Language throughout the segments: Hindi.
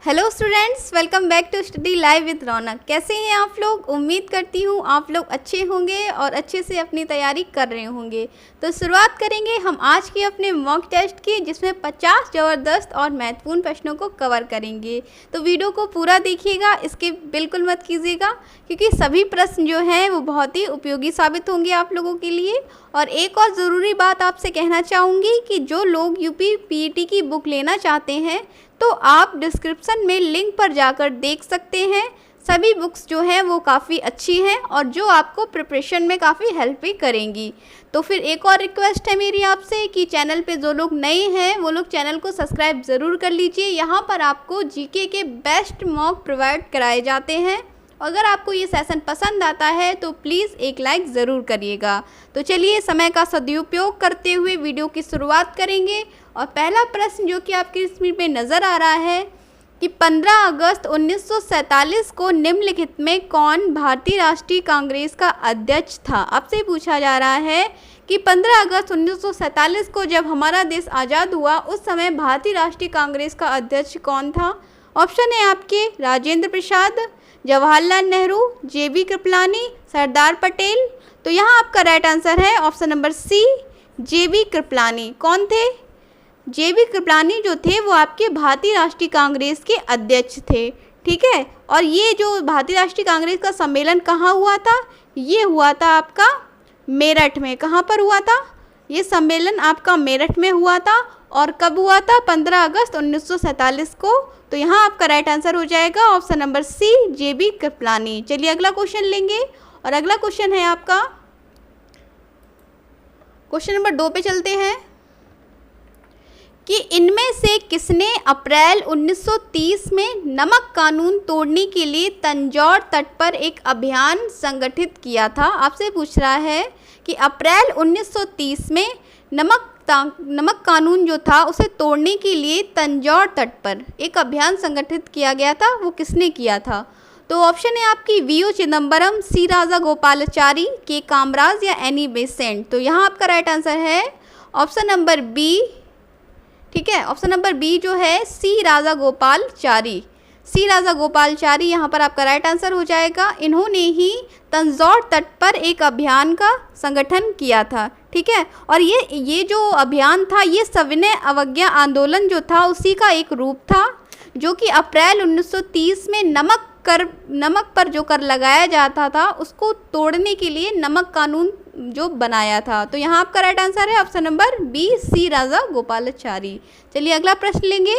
Hello students, welcome back to study live with Raunak. कैसे हैं आप लोग? उम्मीद करती हूँ आप लोग अच्छे होंगे और अच्छे से अपनी तैयारी कर रहे होंगे। तो शुरुआत करेंगे हम आज के अपने मॉक टेस्ट की, जिसमें 50 ज़बरदस्त और महत्वपूर्ण प्रश्नों को कवर करेंगे। तो वीडियो को पूरा देखिएगा, इसके बिल्कुल मत कीजिएगा, क्योंकि सभी प्रश्न जो हैं वो बहुत ही उपयोगी साबित होंगे आप लोगों के लिए। और एक और ज़रूरी बात आपसे कहना चाहूँगी कि जो लोग यूपी पीईटी की बुक लेना चाहते हैं तो आप डिस्क्रिप्शन में लिंक पर जाकर देख सकते हैं। सभी बुक्स जो हैं वो काफ़ी अच्छी हैं और जो आपको प्रिपरेशन में काफ़ी हेल्प भी करेंगी। तो फिर एक और रिक्वेस्ट है मेरी आपसे कि चैनल पे जो लोग नए हैं वो लोग चैनल को सब्सक्राइब ज़रूर कर लीजिए। यहाँ पर आपको जीके के बेस्ट मॉक प्रोवाइड कराए जाते हैं। अगर आपको ये सेशन पसंद आता है तो प्लीज़ एक लाइक ज़रूर करिएगा। तो चलिए समय का सदुपयोग करते हुए वीडियो की शुरुआत करेंगे। और पहला प्रश्न जो कि आपकी स्क्रीन पे नज़र आ रहा है कि 15 अगस्त 1947 को निम्नलिखित में कौन भारतीय राष्ट्रीय कांग्रेस का अध्यक्ष था। आपसे पूछा जा रहा है कि 15 अगस्त 1947 को जब हमारा देश आज़ाद हुआ उस समय भारतीय राष्ट्रीय कांग्रेस का अध्यक्ष कौन था। ऑप्शन है आपके राजेंद्र प्रसाद, जवाहरलाल नेहरू, जेबी कृपलानी, सरदार पटेल। तो यहाँ आपका राइट आंसर है ऑप्शन नंबर सी, जेबी कृपलानी। कौन थे? जेबी कृपलानी जो थे वो आपके भारतीय राष्ट्रीय कांग्रेस के अध्यक्ष थे। ठीक है, और ये जो भारतीय राष्ट्रीय कांग्रेस का सम्मेलन कहाँ हुआ था? ये हुआ था आपका मेरठ में। कहाँ पर हुआ था ये सम्मेलन? आपका मेरठ में हुआ था। और कब हुआ था? 15 अगस्त 1947 को। तो यहाँ आपका राइट आंसर हो जाएगा ऑप्शन नंबर सी, जेबी कृपलानी। चलिए अगला क्वेश्चन लेंगे और अगला क्वेश्चन है आपका क्वेश्चन नंबर 2 पे चलते हैं कि इनमें से किसने अप्रैल 1930 में नमक कानून तोड़ने के लिए तंजौर तट पर एक अभियान संगठित किया था। आपसे पूछ रहा है कि अप्रैल 1930 में नमक कानून जो था उसे तोड़ने के लिए तंजौर तट पर एक अभियान संगठित किया गया था, वो किसने किया था? तो ऑप्शन है आपकी वीओ चिदम्बरम, सी राजा गोपालाचारी, के कामराज या एनी बेसेंट। तो यहाँ आपका राइट आंसर है ऑप्शन नंबर बी। ठीक है, ऑप्शन नंबर बी जो है सी राजा गोपालाचारी। सी राजा गोपालाचारी यहाँ पर आपका राइट आंसर हो जाएगा। इन्होंने ही तंजौर तट पर एक अभियान का संगठन किया था। ठीक है, और ये जो अभियान था ये सविनय अवज्ञा आंदोलन जो था उसी का एक रूप था, जो कि अप्रैल 1930 में नमक पर जो कर लगाया जाता था उसको तोड़ने के लिए नमक कानून जो बनाया था। तो यहाँ आपका राइट आंसर है ऑप्शन नंबर बी, सी राजा गोपालाचारी। चलिए अगला प्रश्न लेंगे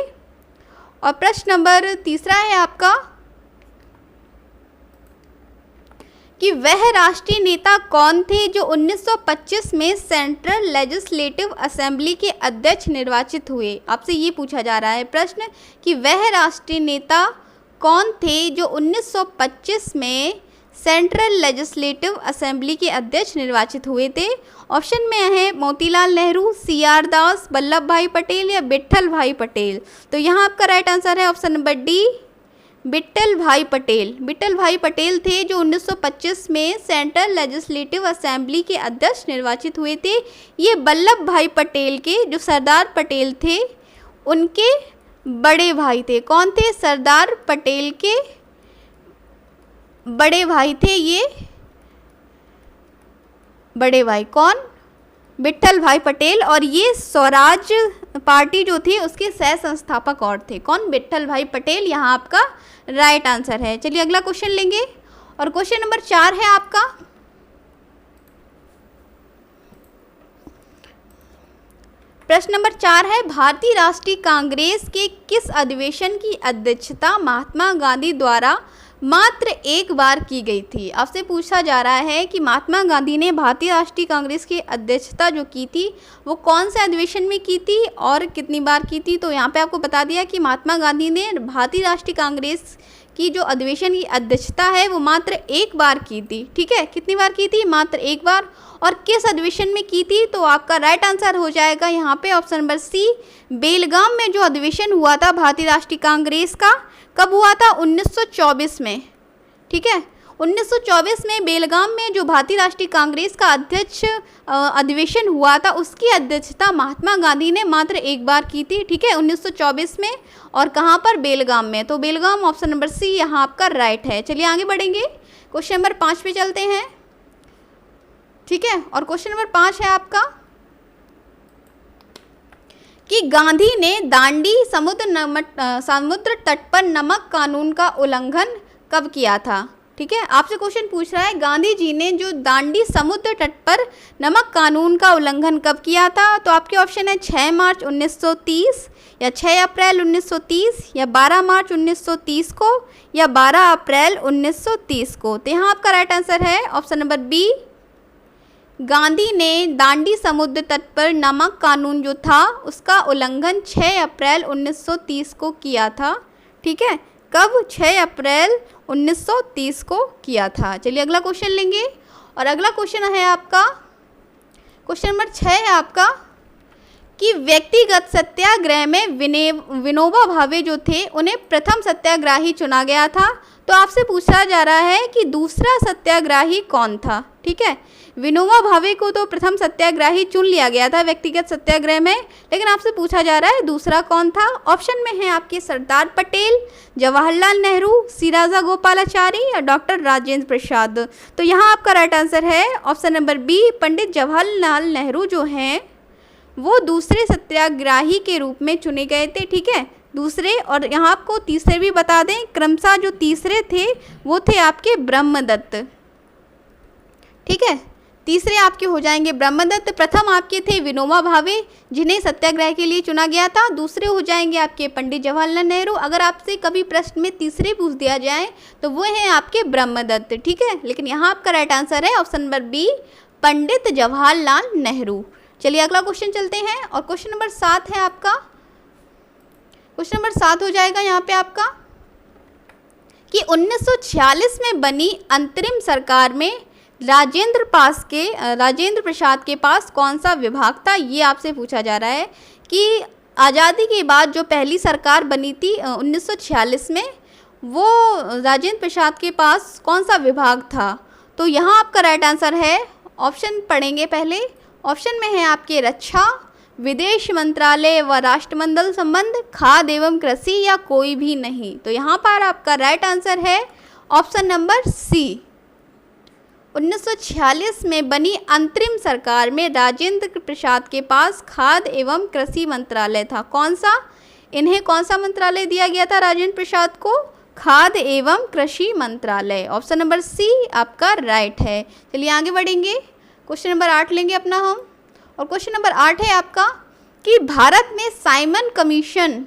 और प्रश्न नंबर 3 है आपका कि वह राष्ट्रीय नेता कौन थे जो 1925 में सेंट्रल लेजिस्लेटिव असेंबली के अध्यक्ष निर्वाचित हुए। आपसे ये पूछा जा रहा है प्रश्न कि वह राष्ट्रीय नेता कौन थे जो 1925 में सेंट्रल लेजिस्लेटिव असेंबली के अध्यक्ष निर्वाचित हुए थे। ऑप्शन में है मोतीलाल नेहरू, सीआर दास, वल्लभ भाई पटेल या विट्ठल भाई पटेल। तो यहाँ आपका राइट आंसर है ऑप्शन नंबर डी, विट्ठल भाई पटेल। विट्ठल भाई पटेल थे जो 1925 में सेंट्रल लेजिस्लेटिव असेंबली के अध्यक्ष निर्वाचित हुए थे। ये वल्लभ भाई पटेल के जो सरदार पटेल थे उनके बड़े भाई थे। कौन थे? सरदार पटेल के बड़े भाई थे। ये बड़े भाई कौन? विट्ठल भाई पटेल। और ये स्वराज पार्टी जो थी उसके सह संस्थापक और थे। कौन? विट्ठल भाई पटेल। यहाँ आपका राइट आंसर है। चलिए अगला क्वेश्चन लेंगे और क्वेश्चन नंबर 4 है आपका प्रश्न नंबर 4 है भारतीय राष्ट्रीय कांग्रेस के किस अधिवेशन की अध्यक्षता महात्मा गांधी द्वारा मात्र एक बार की गई थी। आपसे पूछा जा रहा है कि महात्मा गांधी ने भारतीय राष्ट्रीय कांग्रेस की अध्यक्षता जो की थी वो कौन से अधिवेशन में की थी और कितनी बार की थी। तो यहाँ पे आपको बता दिया कि महात्मा गांधी ने भारतीय राष्ट्रीय कांग्रेस की जो अधिवेशन की अध्यक्षता है वो मात्र एक बार की थी। ठीक है, कितनी बार की थी? मात्र एक बार। और किस अधिवेशन में की थी? तो आपका राइट आंसर हो जाएगा यहाँ पे ऑप्शन नंबर सी, बेलगाम में जो अधिवेशन हुआ था भारतीय राष्ट्रीय कांग्रेस का। कब हुआ था? 1924 में। ठीक है, 1924 में बेलगाम में जो भारतीय राष्ट्रीय कांग्रेस का अध्यक्ष अधिवेशन हुआ था, उसकी अध्यक्षता महात्मा गांधी ने मात्र एक बार की थी। ठीक है, 1924 में, और कहाँ पर? बेलगाम में। तो बेलगाम ऑप्शन नंबर सी यहाँ आपका राइट है। चलिए आगे बढ़ेंगे, क्वेश्चन नंबर 5 पे चलते हैं। ठीक है, और क्वेश्चन नंबर 5 है आपका कि गांधी ने दांडी समुद्र तट पर नमक कानून का उल्लंघन कब किया था? ठीक है, आपसे क्वेश्चन पूछ रहा है गांधी जी ने जो दांडी समुद्र तट पर नमक कानून का उल्लंघन कब किया था? तो आपके ऑप्शन है 6 मार्च 1930 या 6 अप्रैल 1930 या 12 मार्च 1930 को या 12 अप्रैल 1930 को। तो यहाँ आपका राइट आंसर है ऑप्शन नंबर बी, गांधी ने दांडी समुद्र तट पर नमक कानून जो था उसका उल्लंघन 6 अप्रैल 1930 को किया था। ठीक है, कब? 6 अप्रैल 1930 को किया था। चलिए अगला क्वेश्चन लेंगे, और अगला क्वेश्चन है आपका क्वेश्चन नंबर 6 है आपका कि व्यक्तिगत सत्याग्रह में विनोबा भावे जो थे उन्हें प्रथम सत्याग्राही चुना गया था। तो आपसे पूछा जा रहा है कि दूसरा सत्याग्राही कौन था? ठीक है, विनोबा भावे को तो प्रथम सत्याग्राही चुन लिया गया था व्यक्तिगत सत्याग्रह में, लेकिन आपसे पूछा जा रहा है दूसरा कौन था। ऑप्शन में है आपके सरदार पटेल, जवाहरलाल नेहरू, सी राजा गोपालाचारी या डॉक्टर राजेंद्र प्रसाद। तो यहाँ आपका राइट आंसर है option number B, Pandit Jawaharlal Nehru जो हैं वो दूसरे सत्याग्राही के रूप में चुने गए थे। ठीक है, दूसरे, और यहाँ आपको तीसरे भी बता दें, क्रमशः जो तीसरे थे वो थे आपके ब्रह्मदत्त। ठीक है, तीसरे आपके हो जाएंगे ब्रह्मदत्त। प्रथम आपके थे विनोबा भावे जिन्हें सत्याग्रह के लिए चुना गया था, दूसरे हो जाएंगे आपके पंडित जवाहरलाल नेहरू। अगर आपसे कभी प्रश्न में तीसरे पूछ दिया जाए तो वो हैं आपके ब्रह्मदत्त। ठीक है, लेकिन यहाँ आपका राइट आंसर है option number B, Pandit Jawaharlal Nehru. चलिए अगला क्वेश्चन चलते हैं, और क्वेश्चन नंबर 7 है आपका, क्वेश्चन नंबर 7 हो जाएगा यहाँ पे आपका कि 1946 में बनी अंतरिम सरकार में राजेंद्र प्रसाद के पास कौन सा विभाग था? ये आपसे पूछा जा रहा है कि आज़ादी के बाद जो पहली सरकार बनी थी 1946 में, वो राजेंद्र प्रसाद के पास कौन सा विभाग था? तो यहाँ आपका राइट आंसर है, ऑप्शन पढ़ेंगे पहले, ऑप्शन में है आपके रक्षा, विदेश मंत्रालय व राष्ट्रमंडल संबंध, खाद्य एवं कृषि या कोई भी नहीं। तो यहाँ पर आपका राइट आंसर है ऑप्शन नंबर सी, 1946 में बनी अंतरिम सरकार में राजेंद्र प्रसाद के पास खाद्य एवं कृषि मंत्रालय था। कौन सा? इन्हें कौन सा मंत्रालय दिया गया था राजेंद्र प्रसाद को? खाद्य एवं कृषि मंत्रालय। ऑप्शन नंबर सी आपका राइट है। चलिए आगे बढ़ेंगे, क्वेश्चन नंबर 8 लेंगे अपना हम, और क्वेश्चन नंबर 8 है आपका कि भारत में साइमन कमीशन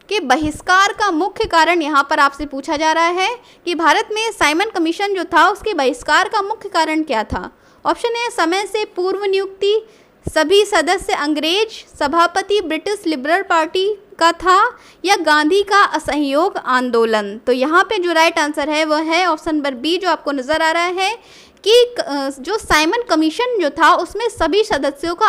के बहिष्कार का मुख्य कारण, यहाँ पर आपसे पूछा जा रहा है कि भारत में साइमन कमीशन जो था उसके बहिष्कार का मुख्य कारण क्या था? ऑप्शन है समय से पूर्व नियुक्ति, सभी सदस्य अंग्रेज, सभापति ब्रिटिश लिबरल पार्टी का था या गांधी का असहयोग आंदोलन। तो यहाँ पे जो राइट आंसर है वह है ऑप्शन नंबर बी, जो आपको नज़र आ रहा है कि जो साइमन कमीशन जो था उसमें सभी सदस्यों का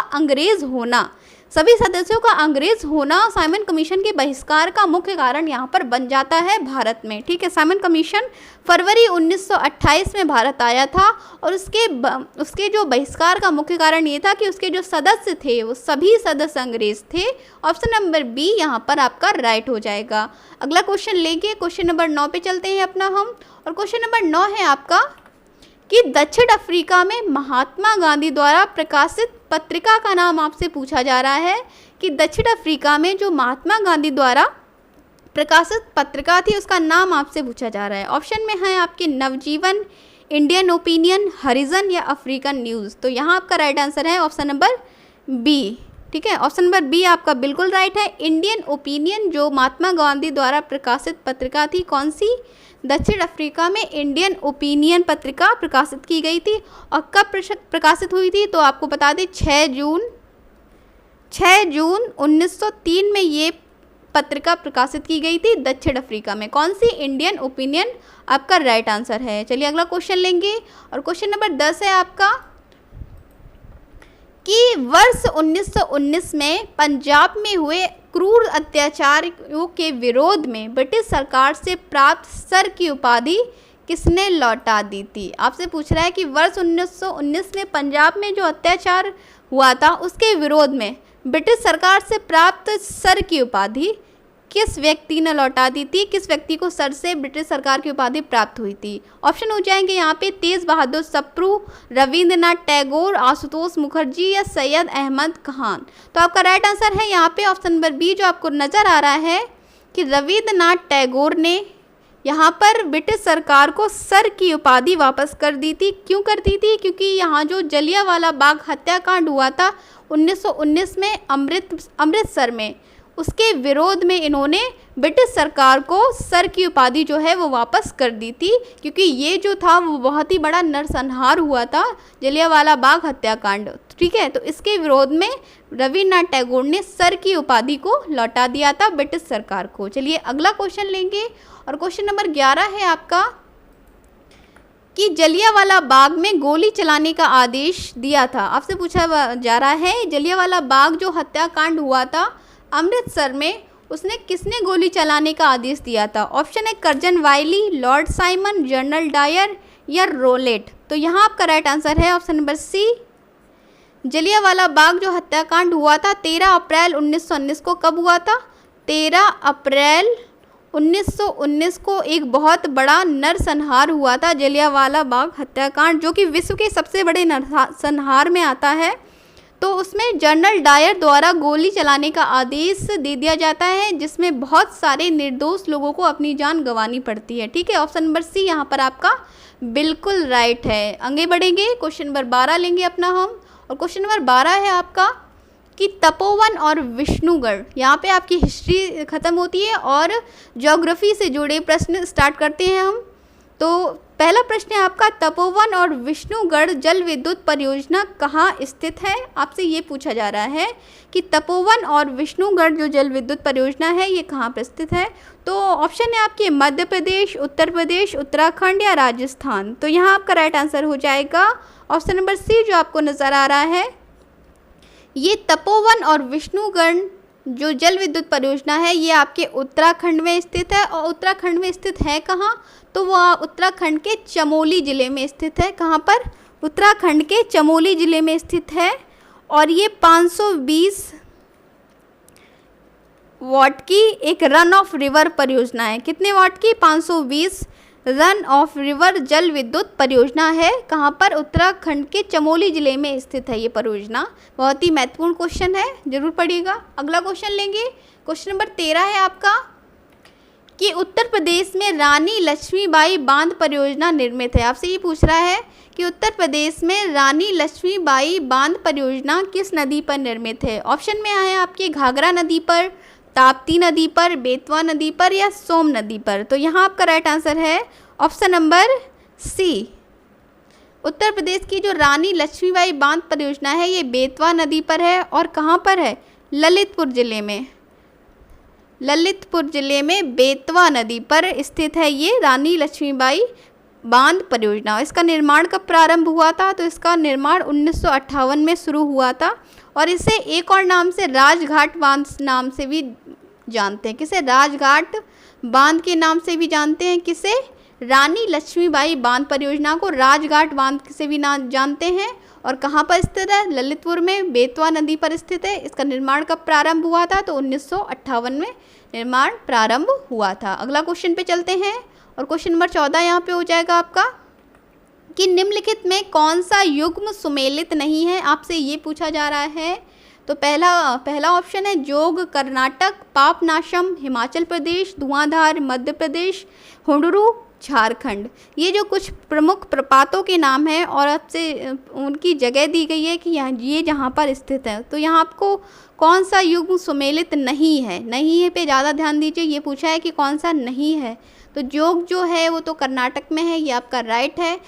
अंग्रेज होना साइमन कमीशन के बहिष्कार का मुख्य कारण यहाँ पर बन जाता है भारत में। ठीक है, साइमन कमीशन फरवरी 1928 में भारत आया था, और उसके जो बहिष्कार का मुख्य कारण ये था कि उसके जो सदस्य थे वो सभी सदस्य अंग्रेज थे। ऑप्शन नंबर बी यहाँ पर आपका राइट हो जाएगा। अगला क्वेश्चन लेंगे, क्वेश्चन नंबर 9 पे चलते हैं अपना हम, और क्वेश्चन नंबर 9 है आपका कि दक्षिण अफ्रीका में महात्मा गांधी द्वारा प्रकाशित पत्रिका का नाम आपसे पूछा जा रहा है कि दक्षिण अफ्रीका में जो महात्मा गांधी द्वारा प्रकाशित पत्रिका थी उसका नाम आपसे पूछा जा रहा है। ऑप्शन में है आपके नवजीवन, इंडियन ओपिनियन, हरिजन या अफ्रीकन न्यूज़। तो यहाँ आपका राइट आंसर है ऑप्शन नंबर बी। ठीक है, ऑप्शन नंबर बी आपका बिल्कुल राइट है। इंडियन ओपिनियन जो महात्मा गांधी द्वारा प्रकाशित पत्रिका थी, कौन सी? दक्षिण अफ्रीका में इंडियन ओपिनियन पत्रिका प्रकाशित की गई थी। और कब प्रकाशित हुई थी? तो आपको बता दें 6 जून 1903 में ये पत्रिका प्रकाशित की गई थी दक्षिण अफ्रीका में। कौन सी? इंडियन ओपिनियन आपका राइट आंसर है। चलिए अगला क्वेश्चन लेंगे, और क्वेश्चन नंबर 10 है आपका कि वर्ष 1919 में पंजाब में हुए क्रूर अत्याचारों के विरोध में ब्रिटिश सरकार से प्राप्त सर की उपाधि किसने लौटा दी थी। आपसे पूछ रहा है कि वर्ष 1919 में पंजाब में जो अत्याचार हुआ था उसके विरोध में ब्रिटिश सरकार से प्राप्त सर की उपाधि किस व्यक्ति ने लौटा दी थी, किस व्यक्ति को सर से ब्रिटिश सरकार की उपाधि प्राप्त हुई थी। ऑप्शन हो जाएंगे यहाँ पे तेज बहादुर सप्रू, रविंद्रनाथ टैगोर, आशुतोष मुखर्जी या सैयद अहमद खान। तो आपका राइट आंसर है यहाँ पे ऑप्शन नंबर बी जो आपको नज़र आ रहा है कि रविंद्रनाथ टैगोर ने यहाँ पर ब्रिटिश सरकार को सर की उपाधि वापस कर दी थी। क्यों कर दी थी? क्योंकि यहाँ जो जलियांवाला बाग हत्याकांड हुआ था 1919 में अमृतसर में, उसके विरोध में इन्होंने ब्रिटिश सरकार को सर की उपाधि जो है वो वापस कर दी थी, क्योंकि ये जो था वो बहुत ही बड़ा नरसंहार हुआ था, जलियांवाला बाग हत्याकांड। ठीक है, तो इसके विरोध में रविन्द्रनाथ टैगोर ने सर की उपाधि को लौटा दिया था ब्रिटिश सरकार को। चलिए अगला क्वेश्चन लेंगे और क्वेश्चन नंबर 11 है आपका कि जलियांवाला बाग में गोली चलाने का आदेश दिया था। आपसे पूछा जा रहा है जलियांवाला बाग जो हत्याकांड हुआ था अमृतसर में, उसने किसने गोली चलाने का आदेश दिया था। ऑप्शन है Curzon Wyllie, lord Simon, general Dyer या रोलेट। तो यहाँ आपका राइट आंसर है option number C. Jallianwala Bagh जो हत्याकांड हुआ था 13 अप्रैल 1919 को कब हुआ था? 13 अप्रैल 1919 को एक बहुत बड़ा नरसंहार हुआ था जलियांवाला बाग हत्याकांड, जो कि विश्व के सबसे बड़े नरसंहार में आता है। तो उसमें जनरल डायर द्वारा गोली चलाने का आदेश दे दिया जाता है, जिसमें बहुत सारे निर्दोष लोगों को अपनी जान गंवानी पड़ती है। ठीक है, ऑप्शन नंबर सी यहाँ पर आपका बिल्कुल राइट है। आगे बढ़ेंगे, क्वेश्चन नंबर 12 लेंगे अपना हम, और क्वेश्चन नंबर 12 है आपका कि तपोवन और विष्णुगढ़। यहाँ पे आपकी हिस्ट्री ख़त्म होती है और ज्योग्राफी से जुड़े प्रश्न स्टार्ट करते हैं हम। तो पहला प्रश्न है आपका, तपोवन और विष्णुगढ़ जल विद्युत परियोजना कहाँ स्थित है। आपसे ये पूछा जा रहा है कि तपोवन और विष्णुगढ़ जो जल विद्युत परियोजना है ये कहाँ पर स्थित है। तो ऑप्शन है आपके मध्य प्रदेश, उत्तर प्रदेश, उत्तराखंड या राजस्थान। तो यहाँ आपका राइट आंसर हो जाएगा ऑप्शन नंबर सी जो आपको नज़र आ रहा है। ये तपोवन और विष्णुगढ़ जो जल विद्युत परियोजना है ये आपके उत्तराखंड में स्थित है। और उत्तराखंड में स्थित है कहाँ? तो वह उत्तराखंड के चमोली ज़िले में स्थित है। कहाँ पर? उत्तराखंड के चमोली ज़िले में स्थित है। और ये 520 वाट की एक रन ऑफ रिवर परियोजना है। कितने वाट की? 520 रन ऑफ रिवर जल विद्युत परियोजना है। कहाँ पर? उत्तराखंड के चमोली ज़िले में स्थित है ये परियोजना। बहुत ही महत्वपूर्ण क्वेश्चन है, जरूर पढ़िएगा। अगला क्वेश्चन लेंगे, क्वेश्चन नंबर 13 है आपका कि उत्तर प्रदेश में रानी लक्ष्मीबाई बांध परियोजना निर्मित है। आपसे ये पूछ रहा है कि उत्तर प्रदेश में रानी लक्ष्मीबाई बांध परियोजना किस नदी पर निर्मित है। ऑप्शन में आए आपके घाघरा नदी पर, ताप्ती नदी पर, बेतवा नदी पर या सोम नदी पर। तो यहाँ आपका राइट आंसर है ऑप्शन नंबर सी। उत्तर प्रदेश की जो रानी लक्ष्मीबाई बांध परियोजना है ये बेतवा नदी पर है। और कहाँ पर है? ललितपुर ज़िले में। ललितपुर ज़िले में बेतवा नदी पर स्थित है ये रानी लक्ष्मीबाई बांध परियोजना। इसका निर्माण कब प्रारंभ हुआ था? तो इसका निर्माण 1958 में शुरू हुआ था। और इसे एक और नाम से राजघाट बांध नाम से भी जानते हैं। किसे? राजघाट बांध के नाम से भी जानते हैं। किसे? रानी लक्ष्मीबाई बांध परियोजना को राजघाट बांध से भी नाम जानते हैं। और कहाँ पर स्थित है? ललितपुर में, बेतवा नदी पर स्थित है। इसका निर्माण कब प्रारंभ हुआ था? तो 1958 में निर्माण प्रारंभ हुआ था। अगला क्वेश्चन पे चलते हैं और क्वेश्चन नंबर 14 यहाँ पे हो जाएगा आपका कि निम्नलिखित में कौन सा युग्म सुमेलित नहीं है। आपसे ये पूछा जा रहा है। तो पहला ऑप्शन है जोग कर्नाटक, पापनाशम हिमाचल प्रदेश, धुआंधार मध्य प्रदेश, हुंडरू झारखंड। ये जो कुछ प्रमुख प्रपातों के नाम हैं और आपसे उनकी जगह दी गई है कि ये जहाँ पर स्थित है। तो यहाँ आपको कौन सा युग्म सुमेलित नहीं है, नहीं है पे ज़्यादा ध्यान दीजिए। ये पूछा है कि कौन सा नहीं है। तो जोग जो है वो तो कर्नाटक में है, ये आपका राइट है।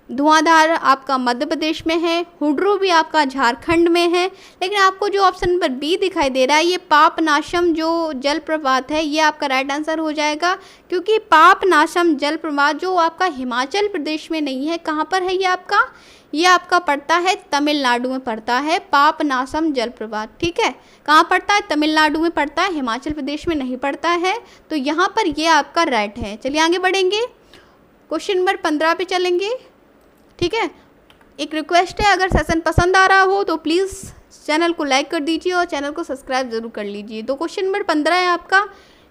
धुआंधार आपका मध्य प्रदेश में है, हुड्रू भी आपका झारखंड में है। लेकिन आपको जो ऑप्शन नंबर बी दिखाई दे रहा है ये पापनाशम जो जलप्रपात है ये आपका राइट आंसर हो जाएगा, क्योंकि पापनाशम जलप्रपात जो आपका हिमाचल प्रदेश में नहीं है। कहाँ पर है ये आपका पड़ता है तमिलनाडु में पड़ता है पापनाशम जलप्रपात। ठीक है, कहाँ पड़ता है? तमिलनाडु में पड़ता है, हिमाचल प्रदेश में नहीं पड़ता है। तो यहाँ पर ये आपका राइट है। चलिए आगे बढ़ेंगे। क्वेश्चन नंबर 15 पे चलेंगे। ठीक है, एक रिक्वेस्ट है, अगर सेशन पसंद आ रहा हो तो प्लीज़ चैनल को लाइक कर दीजिए और चैनल को सब्सक्राइब जरूर कर लीजिए। तो क्वेश्चन नंबर 15 है आपका,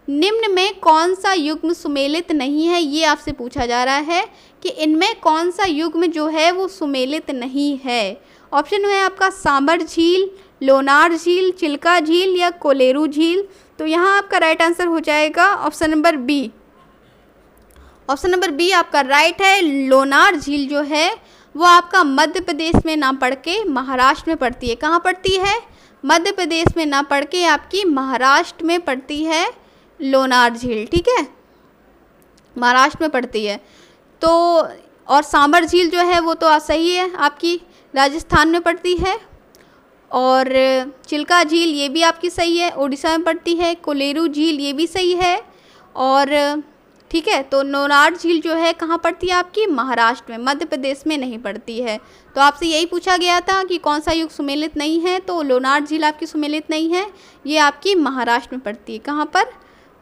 निम्न में कौन सा युग्म सुमेलित नहीं है। ये आपसे पूछा जा रहा है कि इनमें कौन सा युग्म जो है वो सुमेलित नहीं है। ऑप्शन है आपका सांबर झील, लोनार झील, चिल्का झील या कोलेरू झील। तो यहाँ आपका राइट आंसर हो जाएगा option number B. Option number B आपका राइट है। लोनार झील जो है वो आपका मध्य प्रदेश में ना पड़ के महाराष्ट्र में पड़ती है। कहाँ पड़ती है? मध्य प्रदेश में ना पड़ के आपकी महाराष्ट्र में पड़ती है लोनार झील। ठीक है, महाराष्ट्र में पड़ती है। तो और सांबर झील जो है वो तो सही है, आपकी राजस्थान में पड़ती है। और चिल्का झील ये भी आपकी सही है, उड़ीसा में पड़ती है। कोलेरू झील ये भी सही है। और ठीक है, तो लोनार झील जो है कहाँ पड़ती है आपकी? महाराष्ट्र में, मध्य प्रदेश में नहीं पड़ती है। तो आपसे यही पूछा गया था कि कौन सा युग सुमेलित नहीं है, तो लोनार झील आपकी सुमेलित नहीं है, ये आपकी महाराष्ट्र में पड़ती है। कहाँ पर?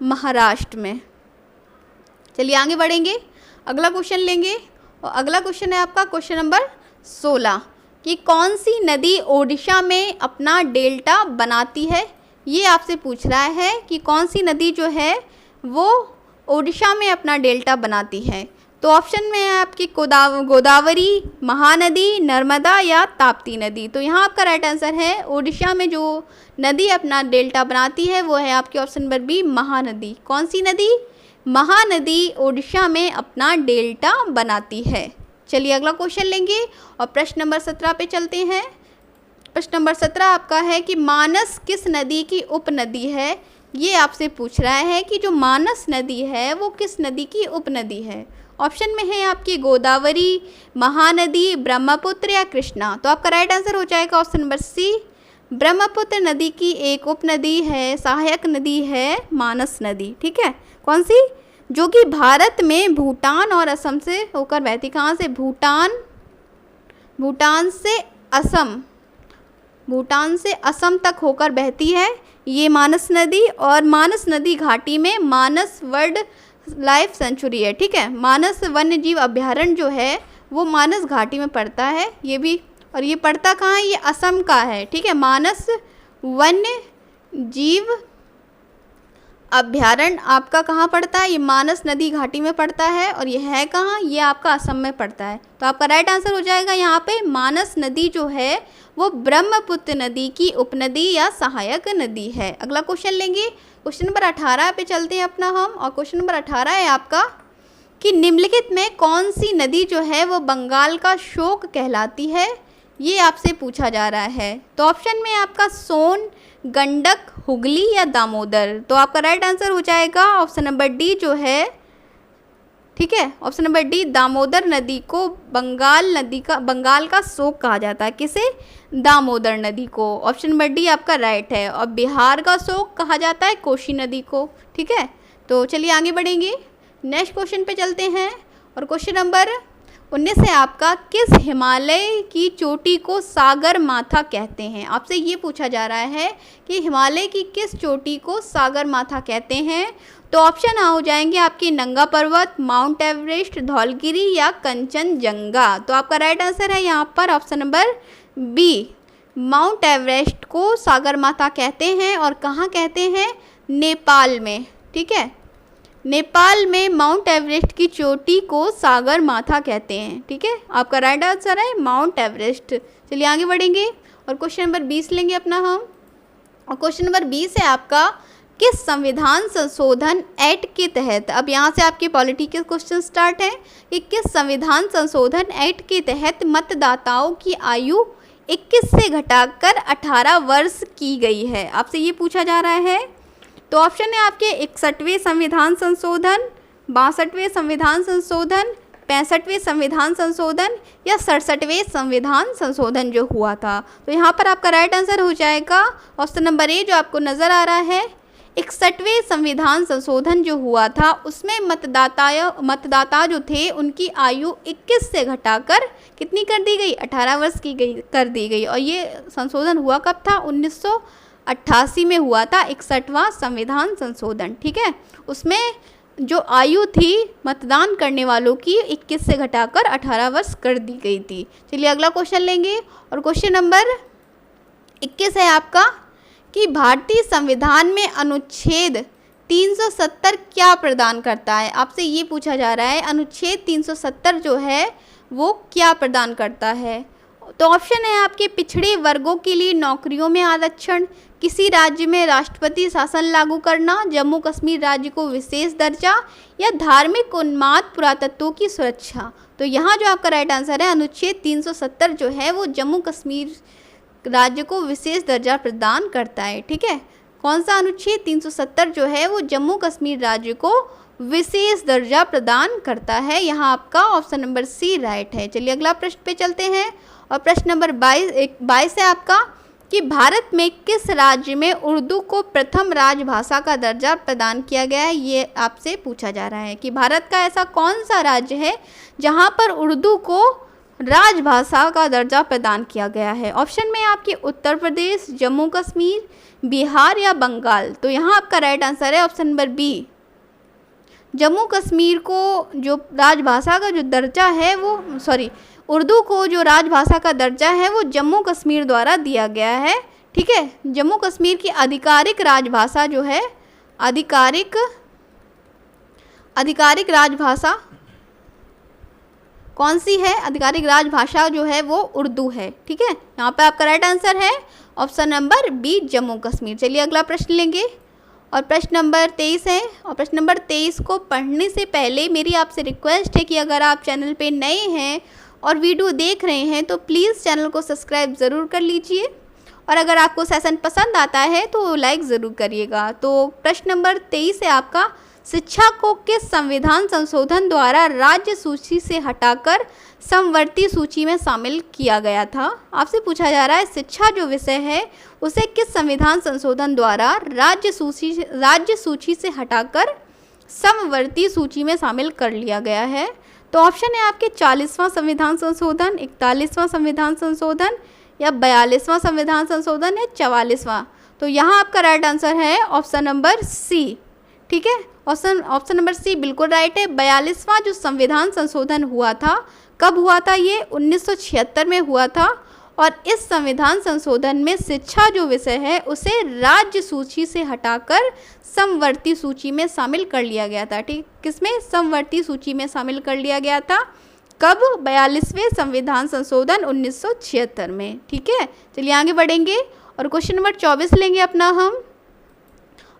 महाराष्ट्र में। चलिए आगे बढ़ेंगे, अगला क्वेश्चन लेंगे। और अगला क्वेश्चन है आपका क्वेश्चन नंबर 16 कि कौन सी नदी ओडिशा में अपना डेल्टा बनाती है। ये आपसे पूछ रहा है कि कौन सी नदी जो है वो ओडिशा में अपना डेल्टा बनाती है। तो ऑप्शन में है आपकी गोदावरी, महानदी, नर्मदा या ताप्ती नदी। तो यहाँ आपका राइट आंसर है, ओडिशा में जो नदी अपना डेल्टा बनाती है वो है आपकी ऑप्शन नंबर बी, महानदी। कौन सी नदी? महानदी ओडिशा में अपना डेल्टा बनाती है। चलिए अगला क्वेश्चन लेंगे और प्रश्न नंबर 17 पे चलते हैं। प्रश्न नंबर 17 आपका है कि मानस किस नदी की उपनदी है। ये आपसे पूछ रहा है कि जो मानस नदी है वो किस नदी की उपनदी है। ऑप्शन में है आपकी गोदावरी, महानदी, ब्रह्मपुत्र या कृष्णा। तो आपका राइट आंसर हो जाएगा ऑप्शन नंबर सी, ब्रह्मपुत्र नदी की एक उपनदी है, सहायक नदी है मानस नदी। ठीक है, कौन सी? जो कि भारत में भूटान और असम से होकर बहती। कहाँ से? भूटान से असम तक होकर बहती है ये मानस नदी। और मानस नदी घाटी में मानस वर्ल्ड लाइफ सेंचुरी है। ठीक है, मानस वन्य जीव अभ्यारण्य जो है वो मानस घाटी में पड़ता है। ये भी, और ये पड़ता कहाँ है? ये असम का है। ठीक है, मानस वन्य जीव अभ्यारण्य आपका कहाँ पड़ता है? ये मानस नदी घाटी में पड़ता है। और ये है कहाँ? ये आपका असम में पड़ता है। तो आपका राइट आंसर हो जाएगा यहाँ पे मानस नदी जो है वो ब्रह्मपुत्र नदी की उपनदी या सहायक नदी है। अगला क्वेश्चन लेंगे, क्वेश्चन नंबर 18 पे चलते हैं अपना हम। और क्वेश्चन नंबर 18 है आपका कि निम्नलिखित में कौन सी नदी जो है वो बंगाल का शोक कहलाती है। ये आपसे पूछा जा रहा है। तो ऑप्शन में आपका सोन, गंडक, हुगली या दामोदर। तो आपका राइट आंसर हो जाएगा ऑप्शन नंबर डी जो है। ठीक है, ऑप्शन नंबर डी, दामोदर नदी को बंगाल का शोक कहा जाता है। किसे? दामोदर नदी को। ऑप्शन नंबर डी आपका राइट है। और बिहार का शोक कहा जाता है कोसी नदी को। ठीक है, तो चलिए आगे बढ़ेंगे, नेक्स्ट क्वेश्चन पे चलते हैं। और क्वेश्चन नंबर 19 है आपका, किस हिमालय की चोटी को सागर माथा कहते हैं। आपसे ये पूछा जा रहा है कि हिमालय की किस चोटी को सागर माथा कहते हैं। तो ऑप्शन हो जाएंगे आपकी नंगा पर्वत, माउंट एवरेस्ट, धौलगिरी या कंचनजंगा। तो आपका राइट आंसर है यहाँ पर option number B, Mount Everest को सागर माथा कहते हैं। और कहाँ कहते हैं? नेपाल में। ठीक है, नेपाल में माउंट एवरेस्ट की चोटी को सागर माथा कहते हैं। ठीक है, आपका राइट आंसर है माउंट एवरेस्ट। चलिए आगे बढ़ेंगे और क्वेश्चन नंबर 20 लेंगे अपना हम। और क्वेश्चन नंबर 20 है आपका, किस संविधान संशोधन एक्ट के तहत, अब यहाँ से आपके पॉलिटी के क्वेश्चन स्टार्ट हैं कि किस संविधान संशोधन एक्ट के तहत मतदाताओं की आयु 21 से घटाकर 18 वर्ष की गई है। आपसे ये पूछा जा रहा है। तो ऑप्शन है आपके 61वें संविधान संशोधन, 62वें संविधान संशोधन, 65वें संविधान संशोधन या 67वें संविधान संशोधन जो हुआ था। तो यहाँ पर आपका राइट आंसर हो जाएगा ऑप्शन नंबर ए जो आपको नज़र आ रहा है। 61वें संविधान संशोधन जो हुआ था उसमें मतदाता जो थे उनकी आयु 21 से घटाकर कितनी कर दी गई? 18 वर्ष की कर दी गई। और ये संशोधन हुआ कब था? 1988 में हुआ था 61वां संविधान संशोधन। ठीक है, उसमें जो आयु थी मतदान करने वालों की 21 से घटाकर 18 वर्ष कर दी गई थी। चलिए अगला क्वेश्चन लेंगे, और क्वेश्चन नंबर 21 है आपका कि भारतीय संविधान में अनुच्छेद 370 क्या प्रदान करता है। आपसे ये पूछा जा रहा है अनुच्छेद 370 जो है वो क्या प्रदान करता है। तो ऑप्शन है आपके पिछड़े वर्गों के लिए नौकरियों में आरक्षण, किसी राज्य में राष्ट्रपति शासन लागू करना, जम्मू कश्मीर राज्य को विशेष दर्जा, या धार्मिक उन्माद पुरातत्वों की सुरक्षा। तो यहाँ जो आपका राइट आंसर है अनुच्छेद 370 जो है वो जम्मू कश्मीर राज्य को विशेष दर्जा प्रदान करता है। ठीक है, कौन सा अनुच्छेद 370 जो है वो जम्मू कश्मीर राज्य को विशेष दर्जा प्रदान करता है। यहाँ आपका ऑप्शन नंबर सी राइट है। चलिए अगला प्रश्न पे चलते हैं, और प्रश्न नंबर 22 है आपका कि भारत में किस राज्य में उर्दू को प्रथम राजभाषा का दर्जा प्रदान किया गया है। ये आपसे पूछा जा रहा है कि भारत का ऐसा कौन सा राज्य है जहाँ पर उर्दू को राजभाषा का दर्जा प्रदान किया गया है। ऑप्शन में आपके उत्तर प्रदेश, जम्मू कश्मीर, बिहार या बंगाल। तो यहाँ आपका राइट आंसर है option number B. Jammu Kashmir को जो राजभाषा का जो दर्जा है वो उर्दू को जो राजभाषा का दर्जा है वो जम्मू कश्मीर द्वारा दिया गया है। ठीक है, जम्मू कश्मीर की आधिकारिक राजभाषा जो है आधिकारिक राजभाषा कौन सी है? आधिकारिक राजभाषा जो है वो उर्दू है। ठीक है, यहाँ पे आपका राइट आंसर है option number B Jammu Kashmir. चलिए अगला प्रश्न लेंगे, और प्रश्न नंबर 23 है, और प्रश्न नंबर 23 को पढ़ने से पहले मेरी आपसे रिक्वेस्ट है कि अगर आप चैनल पे नए हैं और वीडियो देख रहे हैं तो प्लीज़ चैनल को सब्सक्राइब ज़रूर कर लीजिए, और अगर आपको सेशन पसंद आता है तो लाइक ज़रूर करिएगा। तो प्रश्न नंबर 23 है आपका, शिक्षा को किस संविधान संशोधन द्वारा राज्य सूची से हटाकर समवर्ती सूची में शामिल किया गया था। आपसे पूछा जा रहा है शिक्षा जो विषय है उसे किस संविधान संशोधन द्वारा राज्य सूची से हटाकर समवर्ती सूची में शामिल कर लिया गया है। तो ऑप्शन है आपके 40वां संविधान संशोधन, 41वां संविधान संशोधन, या 42वां संविधान संशोधन, या 44वां। तो यहाँ आपका राइट आंसर है ऑप्शन नंबर सी। ठीक है, ऑप्शन नंबर सी बिल्कुल राइट है। 42वां जो संविधान संशोधन हुआ था, कब हुआ था? ये 1976 में हुआ था, और इस संविधान संशोधन में शिक्षा जो विषय है उसे राज्य सूची से हटाकर समवर्ती सूची में शामिल कर लिया गया था। ठीक, किसमें? समवर्ती सूची में शामिल कर लिया गया था। कब? 42वें संविधान संशोधन 1976 में। ठीक है, चलिए आगे बढ़ेंगे, और क्वेश्चन नंबर 24 लेंगे अपना हम,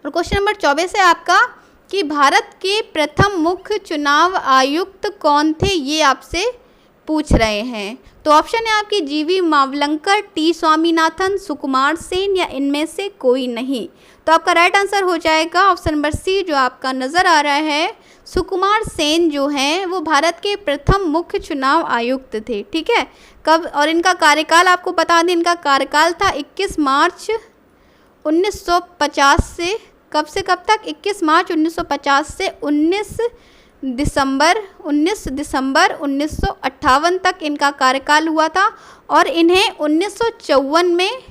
और क्वेश्चन नंबर 24 है आपका कि भारत के प्रथम मुख्य चुनाव आयुक्त कौन थे, ये आपसे पूछ रहे हैं। तो ऑप्शन है आपकी जीवी मावलंकर, टी स्वामीनाथन, सुकुमार सेन, या इनमें से कोई नहीं। तो आपका राइट आंसर हो जाएगा ऑप्शन नंबर सी जो आपका नज़र आ रहा है, सुकुमार सेन जो हैं वो भारत के प्रथम मुख्य चुनाव आयुक्त थे। ठीक है, कब? और इनका कार्यकाल आपको बता दें, इनका कार्यकाल था 21 मार्च 1950 से कब से कब तक? 21 मार्च 1950 से 19 दिसंबर 1958 तक इनका कार्यकाल हुआ था, और इन्हें 1954 में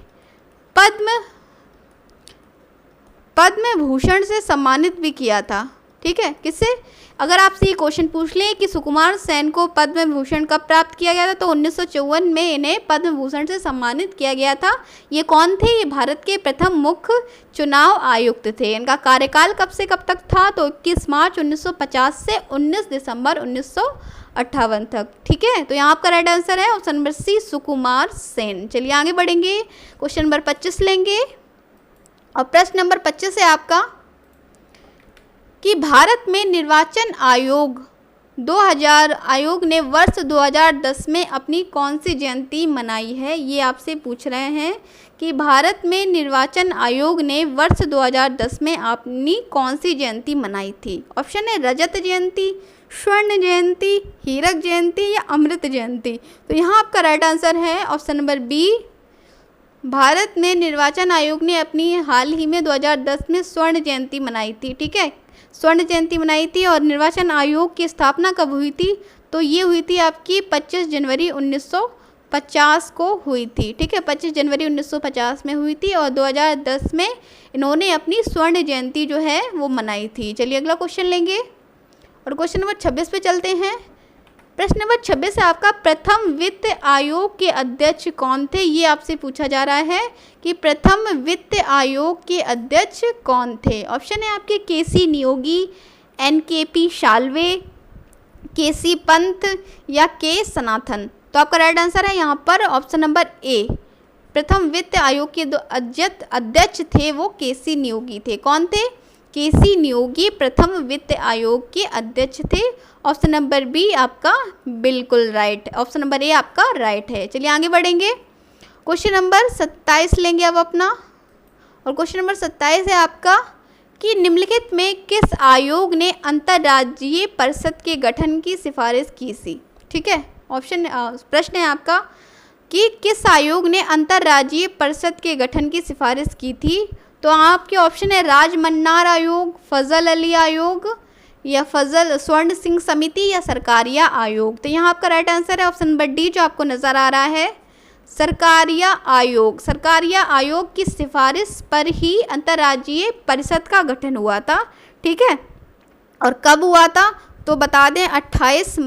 पद्म भूषण से सम्मानित भी किया था। ठीक है, किससे? अगर आपसे ये क्वेश्चन पूछ लें कि सुकुमार सेन को पद्म भूषण कब प्राप्त किया गया था, तो 1954 में इन्हें पद्म भूषण से सम्मानित किया गया था। ये कौन थे? ये भारत के प्रथम मुख्य चुनाव आयुक्त थे। इनका कार्यकाल कब से कब तक था? तो 21 मार्च 1950 से 19 दिसंबर 1958 तक। ठीक है, तो यहाँ आपका राइट आंसर है ऑप्शन नंबर सी सुकुमार सेन। चलिए आगे बढ़ेंगे, क्वेश्चन नंबर 25 लेंगे, और प्रश्न नंबर 25 है आपका कि भारत में निर्वाचन आयोग ने वर्ष 2010 में अपनी कौन सी जयंती मनाई है। ये आपसे पूछ रहे हैं कि भारत में निर्वाचन आयोग ने वर्ष 2010 में अपनी कौन सी जयंती मनाई थी। ऑप्शन है रजत जयंती, स्वर्ण जयंती, हीरक जयंती, या अमृत जयंती। तो यहाँ आपका राइट आंसर है ऑप्शन नंबर बी। भारत में निर्वाचन आयोग ने अपनी हाल ही में 2010 में स्वर्ण जयंती मनाई थी। ठीक है, स्वर्ण जयंती मनाई थी। और निर्वाचन आयोग की स्थापना कब हुई थी? तो ये हुई थी आपकी 25 जनवरी 1950 को हुई थी। ठीक है, 25 जनवरी 1950 में हुई थी, और 2010 में इन्होंने अपनी स्वर्ण जयंती जो है वो मनाई थी। चलिए अगला क्वेश्चन लेंगे, और क्वेश्चन नंबर 26 पे चलते हैं। प्रश्न नंबर 26 है आपका, प्रथम वित्त आयोग के अध्यक्ष कौन थे? ये आपसे पूछा जा रहा है कि प्रथम वित्त आयोग के अध्यक्ष कौन थे। ऑप्शन है आपके केसी नियोगी, एनकेपी शाल्वे, केसी पंत या के सनाथन। तो आपका राइट आंसर है यहाँ पर ऑप्शन नंबर ए। प्रथम वित्त आयोग के दो अध्यक्ष थे वो केसी नियोगी थे। कौन थे? केसी नियोगी प्रथम वित्त आयोग के अध्यक्ष थे। ऑप्शन नंबर बी आपका बिल्कुल राइट, ऑप्शन नंबर ए आपका राइट है। चलिए आगे बढ़ेंगे। क्वेश्चन नंबर 27 लेंगे अब अपना, और क्वेश्चन नंबर 27 है आपका कि निम्नलिखित में किस आयोग ने अंतर्राज्यीय परिषद के गठन की सिफारिश की थी? ठीक है, प्रश्न है आपका कि किस आयोग ने अंतर्राज्यीय परिषद के गठन की सिफारिश की थी? तो आपके ऑप्शन है राजमन्नार आयोग, फजल अली आयोग या फजल स्वर्ण सिंह समिति या सरकारिया आयोग। तो यहाँ आपका राइट आंसर है ऑप्शन नंबर डी जो आपको नज़र आ रहा है, सरकारिया आयोग। सरकारिया आयोग की सिफारिश पर ही अंतर्राज्यीय परिषद का गठन हुआ था। ठीक है, और कब हुआ था तो बता दें 28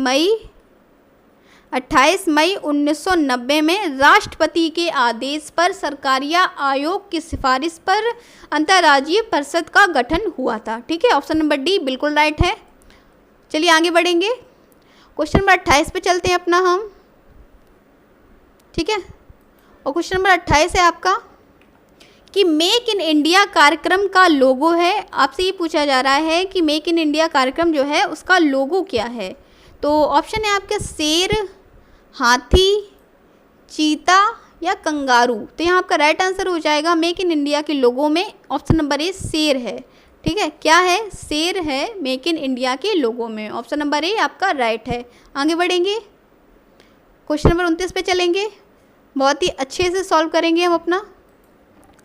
मई 1990 में राष्ट्रपति के आदेश पर सरकारिया आयोग की सिफारिश पर अंतर्राज्यीय परिषद का गठन हुआ था। ठीक है, ऑप्शन नंबर डी बिल्कुल राइट है। चलिए आगे बढ़ेंगे। क्वेश्चन नंबर 28 पे चलते हैं अपना हम। ठीक है, और क्वेश्चन नंबर 28 है आपका कि मेक इन इंडिया कार्यक्रम का लोगो है। आपसे ये पूछा जा रहा है कि मेक इन इंडिया कार्यक्रम जो है उसका लोगो क्या है। तो ऑप्शन है आपके शेर, हाथी, चीता या कंगारू। तो यहाँ आपका राइट आंसर हो जाएगा मेक इन इंडिया के लोगों में ऑप्शन नंबर ए शेर है। ठीक है, क्या है? शेर है मेक इन इंडिया के लोगों में। ऑप्शन नंबर ए आपका राइट है। आगे बढ़ेंगे, क्वेश्चन नंबर 29 पे चलेंगे। बहुत ही अच्छे से सॉल्व करेंगे हम अपना।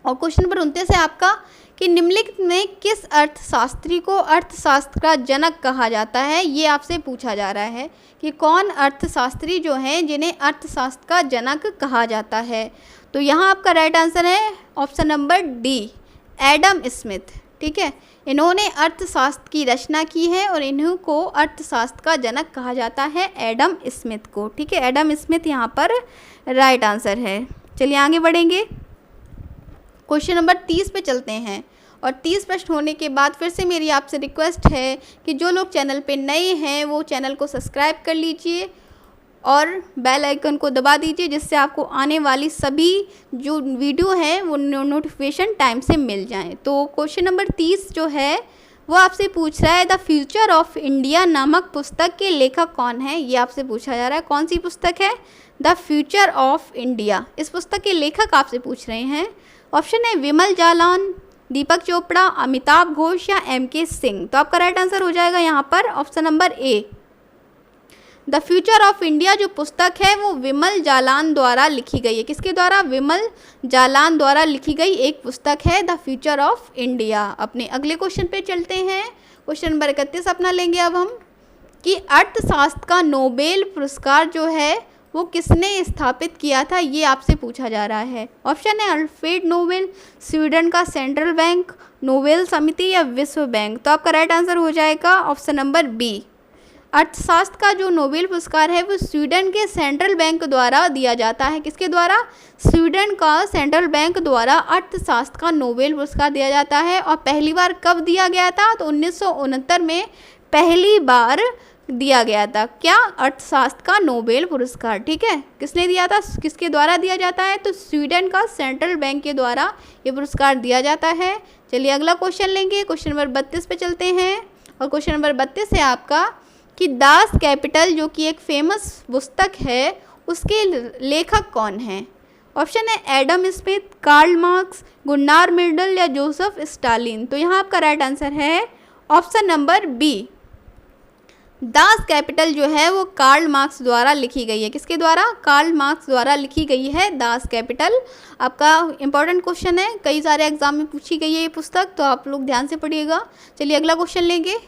और क्वेश्चन नंबर 29 है आपका कि निम्नलिखित में किस अर्थशास्त्री को अर्थशास्त्र का जनक कहा जाता है? ये आपसे पूछा जा रहा है कि कौन अर्थशास्त्री जो हैं जिन्हें अर्थशास्त्र का जनक कहा जाता है। तो यहाँ आपका राइट आंसर है option number D, Adam Smith. ठीक है, इन्होंने अर्थशास्त्र की रचना की है और इन्हीं को अर्थशास्त्र का जनक कहा जाता है, एडम स्मिथ को। ठीक है, एडम स्मिथ यहाँ पर राइट आंसर है। चलिए आगे बढ़ेंगे। क्वेश्चन नंबर 30 पे चलते हैं, और 30 प्रश्न होने के बाद फिर से मेरी आपसे रिक्वेस्ट है कि जो लोग चैनल पे नए हैं वो चैनल को सब्सक्राइब कर लीजिए और बेल आइकन को दबा दीजिए, जिससे आपको आने वाली सभी जो वीडियो हैं वो नोटिफिकेशन टाइम से मिल जाएं। तो क्वेश्चन नंबर 30 जो है वो आपसे पूछ रहा है द फ्यूचर ऑफ इंडिया नामक पुस्तक के लेखक कौन है? ये आपसे पूछा जा रहा है। कौन सी पुस्तक है? The future of India. इस पुस्तक के लेखक आपसे पूछ रहे हैं। ऑप्शन है विमल जालान, दीपक चोपड़ा, अमिताभ घोष या एम.के. सिंह। तो आपका राइट आंसर हो जाएगा यहाँ पर option number A. The future of India जो पुस्तक है वो विमल जालान द्वारा लिखी गई है। किसके द्वारा? विमल जालान द्वारा लिखी गई एक पुस्तक है द फ्यूचर ऑफ इंडिया। अपने अगले क्वेश्चन पे चलते हैं। क्वेश्चन नंबर 31 अपना लेंगे अब हम कि अर्थशास्त्र का नोबेल पुरस्कार जो है वो किसने स्थापित किया था? ये आपसे पूछा जा रहा है। ऑप्शन है अल्फ्रेड नोबेल, स्वीडन का सेंट्रल बैंक, नोबेल समिति या विश्व बैंक। तो आपका राइट आंसर हो जाएगा ऑप्शन नंबर बी। अर्थशास्त्र का जो नोबेल पुरस्कार है वो स्वीडन के सेंट्रल बैंक द्वारा दिया जाता है। किसके द्वारा? स्वीडन का सेंट्रल बैंक द्वारा अर्थशास्त्र का नोबेल पुरस्कार दिया जाता है। और पहली बार कब दिया गया था? तो 1969 में पहली बार दिया गया था। क्या? अर्थशास्त्र का नोबेल पुरस्कार। ठीक है, किसने दिया था? किसके द्वारा दिया जाता है? तो स्वीडन का सेंट्रल बैंक के द्वारा ये पुरस्कार दिया जाता है। चलिए अगला क्वेश्चन लेंगे। क्वेश्चन नंबर 32 पे चलते हैं, और क्वेश्चन नंबर 32 है आपका कि दास कैपिटल जो कि एक फेमस पुस्तक है उसके लेखक कौन हैं? ऑप्शन है Adam Smith, Karl Marx, Gunnar Myrdal या जोसेफ स्टालिन। तो यहाँ आपका राइट आंसर है option number B. Das Kapital जो है वो कार्ल मार्क्स द्वारा लिखी गई है। किसके द्वारा? कार्ल मार्क्स द्वारा लिखी गई है दास कैपिटल। आपका इंपॉर्टेंट क्वेश्चन है, कई सारे एग्जाम में पूछी गई है ये पुस्तक, तो आप लोग ध्यान से पढ़िएगा। चलिए अगला क्वेश्चन लेंगे,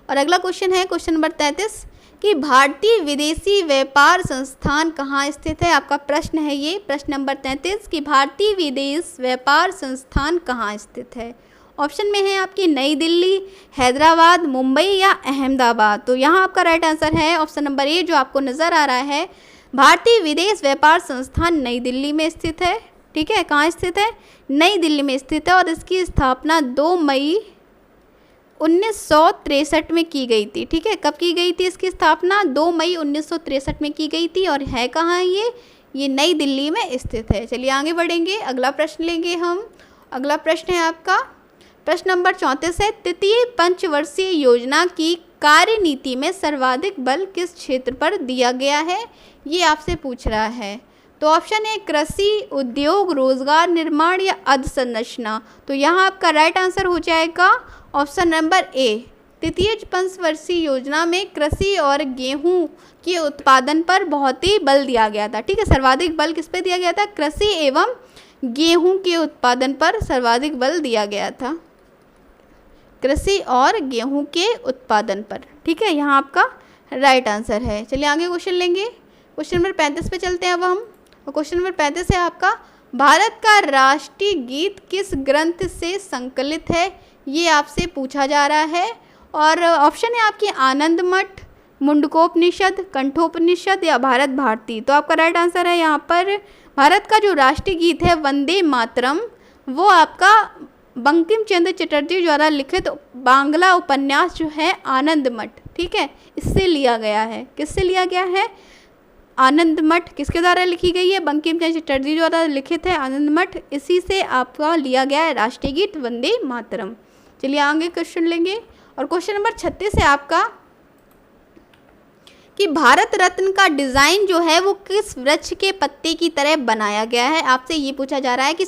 और अगला क्वेश्चन है क्वेश्चन नंबर 33 कि भारतीय विदेशी व्यापार संस्थान कहाँ स्थित है? आपका प्रश्न है ये, प्रश्न नंबर 33 कि भारतीय विदेश व्यापार संस्थान कहाँ स्थित है? ऑप्शन में है आपकी नई दिल्ली, हैदराबाद, मुंबई या अहमदाबाद। तो यहाँ आपका राइट आंसर है ऑप्शन नंबर ए जो आपको नज़र आ रहा है। भारतीय विदेश व्यापार संस्थान नई दिल्ली में स्थित है। ठीक है, कहाँ स्थित है? नई दिल्ली में स्थित है और इसकी स्थापना 2 मई 1963 में की गई थी। ठीक है, कब की गई थी इसकी स्थापना? 2 मई 1963 में की गई थी। और है कहाँ ये नई दिल्ली में स्थित है। चलिए आगे बढ़ेंगे, अगला प्रश्न लेंगे हम। अगला प्रश्न है आपका प्रश्न नंबर 34 है। तृतीय पंचवर्षीय योजना की कार्यनीति में सर्वाधिक बल किस क्षेत्र पर दिया गया है? ये आपसे पूछ रहा है। तो ऑप्शन है कृषि, उद्योग, रोजगार निर्माण या अधसंरचना। तो यहाँ आपका राइट आंसर हो जाएगा ऑप्शन नंबर ए। तृतीय पंचवर्षीय योजना में कृषि और गेहूं के उत्पादन पर बहुत ही बल दिया गया था। ठीक है, सर्वाधिक बल किस पे दिया गया था? कृषि एवं गेहूं के उत्पादन पर सर्वाधिक बल दिया गया था, कृषि और गेहूं के उत्पादन पर। ठीक है, यहाँ आपका राइट आंसर है। चलिए आगे क्वेश्चन लेंगे। क्वेश्चन नंबर 35 पे चलते हैं अब हम। और क्वेश्चन नंबर 35 है आपका भारत का राष्ट्रीय गीत किस ग्रंथ से संकलित है? ये आपसे पूछा जा रहा है। और ऑप्शन है आपकी आनंद मठ, मुंडकोपनिषद, कंठोपनिषद या भारत भारती। तो आपका राइट आंसर है यहाँ पर भारत का जो राष्ट्रीय गीत है वंदे मातरम, वो आपका बंकिम चंद्र चटर्जी द्वारा लिखित बांग्ला उपन्यास जो है आनंद मठ, ठीक है, इससे लिया गया है। किससे लिया गया है? आनंद मठ किसके द्वारा लिखी गई है? बंकिम चंद्र चटर्जी द्वारा लिखित है आनंद मठ, इसी से आपका लिया गया है राष्ट्रीय गीत वंदे मातरम। चलिए आगे क्वेश्चन लेंगे। और क्वेश्चन नंबर 36 है आपका कि भारत रत्न का डिज़ाइन जो है वो किस वृक्ष के पत्ते की तरह बनाया गया है? आपसे ये पूछा जा रहा है कि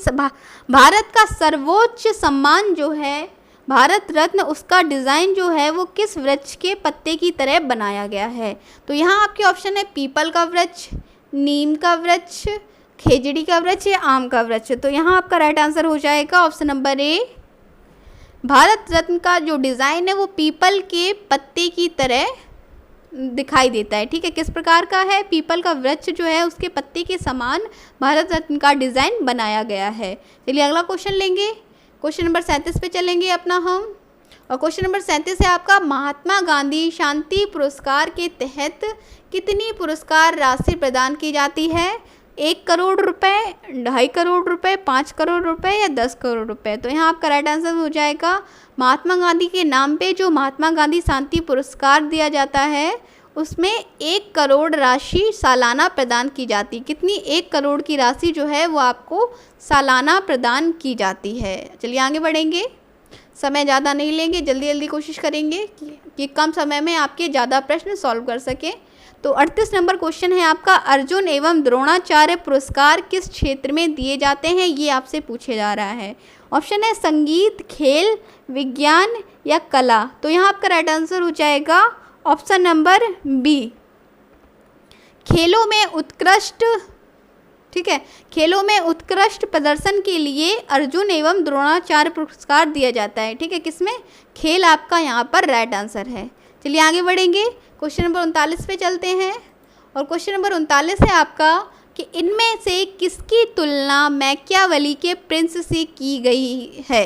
भारत का सर्वोच्च सम्मान जो है भारत रत्न, उसका डिज़ाइन जो है वो किस वृक्ष के पत्ते की तरह बनाया गया है? तो यहाँ आपके ऑप्शन है पीपल का वृक्ष, नीम का वृक्ष, खेजड़ी का वृक्ष या आम का वृक्ष। तो यहाँ आपका राइट आंसर हो जाएगा ऑप्शन नंबर ए। भारत रत्न का जो डिज़ाइन है वो पीपल के पत्ते की तरह दिखाई देता है। ठीक है, किस प्रकार का है? पीपल का वृक्ष जो है उसके पत्ते के समान भारत रत्न का डिज़ाइन बनाया गया है। चलिए अगला क्वेश्चन लेंगे। क्वेश्चन नंबर 37 पे चलेंगे अपना हम। और क्वेश्चन नंबर 37 है आपका महात्मा गांधी शांति पुरस्कार के तहत कितनी पुरस्कार राशि प्रदान की जाती है? 1 करोड़ रुपए, 2.5 करोड़ रुपए, 5 करोड़ रुपए या 10 करोड़ रुपए। तो यहाँ आपका राइट आंसर हो जाएगा महात्मा गांधी के नाम पे जो महात्मा गांधी शांति पुरस्कार दिया जाता है उसमें 1 करोड़ राशि सालाना प्रदान की जाती। कितनी? 1 करोड़ की राशि जो है वो आपको सालाना प्रदान की जाती है। चलिए आगे बढ़ेंगे, समय ज़्यादा नहीं लेंगे, जल्दी जल्दी कोशिश करेंगे कि कम समय में आपके ज़्यादा प्रश्न सॉल्व कर सकें। तो 38 नंबर क्वेश्चन है आपका अर्जुन एवं द्रोणाचार्य पुरस्कार किस क्षेत्र में दिए जाते हैं? ये आपसे पूछे जा रहा है। ऑप्शन है संगीत, खेल, विज्ञान या कला। तो यहाँ आपका राइट आंसर हो जाएगा ऑप्शन नंबर बी, खेलों में उत्कृष्ट। ठीक है, खेलों में उत्कृष्ट प्रदर्शन के लिए अर्जुन एवं द्रोणाचार्य पुरस्कार दिया जाता है। ठीक है, किसमें? खेल आपका यहाँ पर राइट आंसर है। चलिए आगे बढ़ेंगे, क्वेश्चन नंबर 39 पे चलते हैं। और क्वेश्चन नंबर 39 है आपका कि इनमें से किसकी तुलना मैकियावेली के प्रिंस से की गई है?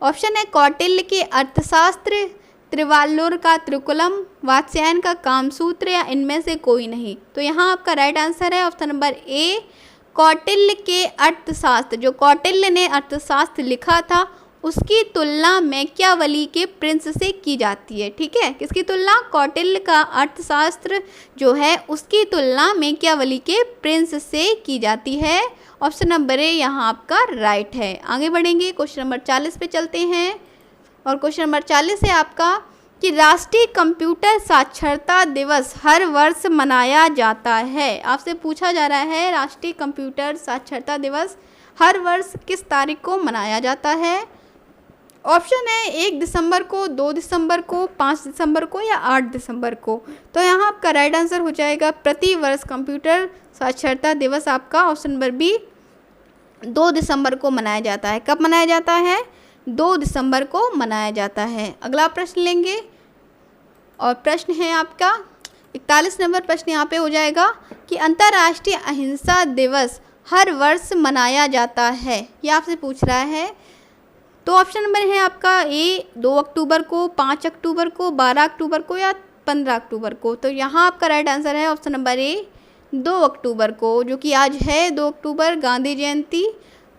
ऑप्शन है कौटिल्य के अर्थशास्त्र, त्रिवाल्लुर का त्रिकुलम, वात्स्यायन का कामसूत्र या इनमें से कोई नहीं। तो यहाँ आपका राइट आंसर है ऑप्शन नंबर ए, कौटिल्य के अर्थशास्त्र। जो कौटिल्य ने अर्थशास्त्र लिखा था उसकी तुलना मैकियावेली के प्रिंस से की जाती है। ठीक है, किसकी तुलना? कौटिल्य का अर्थशास्त्र जो है उसकी तुलना मैकियावेली के प्रिंस से की जाती है। ऑप्शन नंबर ए यहाँ आपका राइट है। आगे बढ़ेंगे, क्वेश्चन नंबर 40 पे चलते हैं। और क्वेश्चन नंबर 40 है आपका कि राष्ट्रीय कंप्यूटर साक्षरता दिवस हर वर्ष मनाया जाता है। आपसे पूछा जा रहा है राष्ट्रीय कंप्यूटर साक्षरता दिवस हर वर्ष किस तारीख को मनाया जाता है? ऑप्शन है 1 दिसंबर को, 2 दिसंबर को, 5 दिसंबर को या 8 दिसंबर को। तो यहाँ आपका राइट आंसर हो जाएगा प्रति वर्ष कंप्यूटर साक्षरता दिवस आपका ऑप्शन नंबर बी 2 दिसंबर को मनाया जाता है। कब मनाया जाता है? 2 दिसंबर को मनाया जाता है। अगला प्रश्न लेंगे और प्रश्न है आपका 41 नंबर प्रश्न यहाँ पे हो जाएगा कि अंतर्राष्ट्रीय अहिंसा दिवस हर वर्ष मनाया जाता है। ये आपसे पूछ रहा है तो ऑप्शन नंबर है आपका ए 2 अक्टूबर को, 5 अक्टूबर को, 12 अक्टूबर को या 15 अक्टूबर को। तो यहाँ आपका राइट आंसर है ऑप्शन नंबर ए 2 अक्टूबर को, जो कि आज है 2 अक्टूबर गांधी जयंती।